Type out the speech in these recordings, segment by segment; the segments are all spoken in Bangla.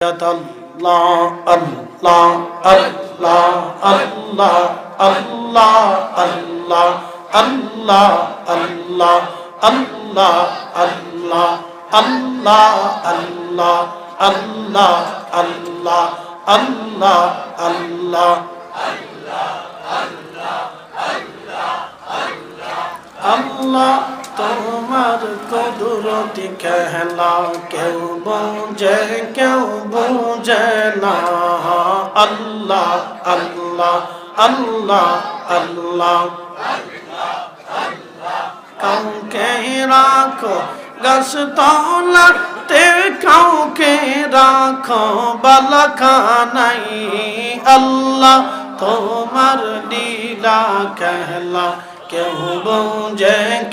Allah Allah Allah Allah Allah Allah Allah Allah Allah Allah Allah Allah Allah Allah Allah Allah Allah তোমার কুদরতি খেলা কেউ বোঝে না আল্লাহ আল্লাহ আল্লাহ আল্লাহ কাউকে রাখো গাছ তলাতে কাউকে রাখো বালাখানাই আল্লাহ তোমার লীলা খেলা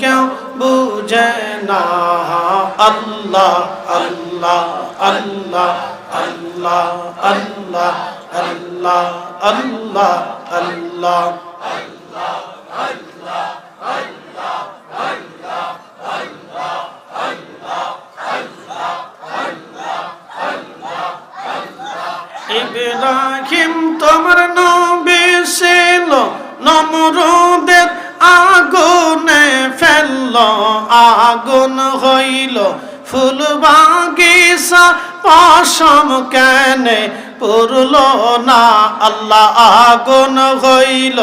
কেউ বুঝে না আল্লাহ আল্লাহ আল্লাহ আল্লাহ আল্লাহ আল্লাহ আল্লাহ আল্লাহ ইব্রাহিম তোমার নবী ছিল নমরুদের আগুনে ফেলল আগুন হইল ফুল বাগিচা পশম কেনে পুরল না আল্লাহ আগুন হইল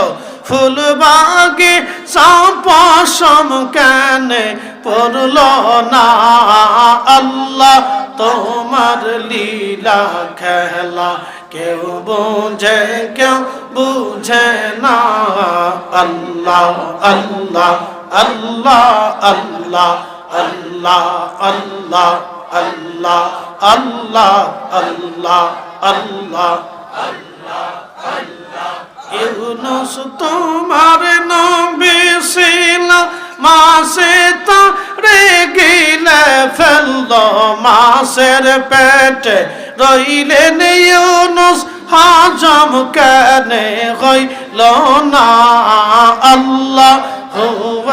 ফুল বাগিচা পশম কেনে পুরল না আল্লাহ তোমার লীলা খেলা কেউ বুঝে না আল্লাহ আল্লাহ আল্লাহ আল্লাহ আল্লাহ আল্লাহ আল্লাহ আল্লাহ আল্লাহ আল্লাহ ইউনুস তোমার নবী ছিল মাছে তারে গিলে ফেলল মাছের পেটে রইলেন ইউনুস হাজম কেনে হইল না আল্লাহ হু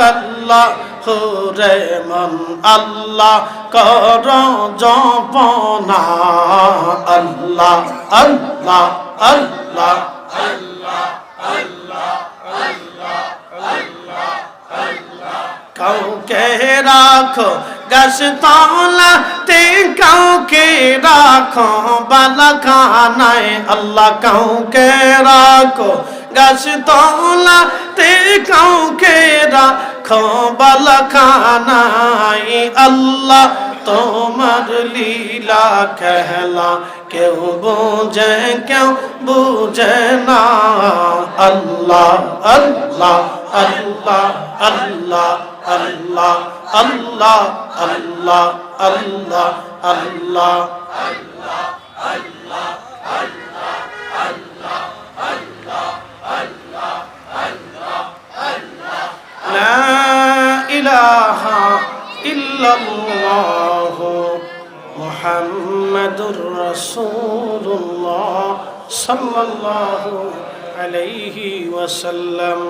আল্লাহ হু রে মন আল্লাহ কর জপনা আল্লাহ আল্লাহ আল্লাহ আল্লাহ আল্লাহ আল্লাহ আল্লাহ কাউকে রাখো গাছ তলাতে কাউকে রাখো বালাখানায় আল্লাহ কাউকে রাখো গাছ তলাতে কাউকে রাখো বালাখানায় আল্লাহ তোমার লীলা খেলা কেউ বুঝে না আল্লাহ আল্লাহ আল্লাহ আল্লাহ আল্লাহ আল্লাহ আল্লাহ আল্লাহ আল্লাহ লা ইলাহা ইল্লাল্লাহ মুহাম্মাদুর রাসূলুল্লাহ সাল্লাল্লাহু আলাইহি ওয়াসাল্লাম।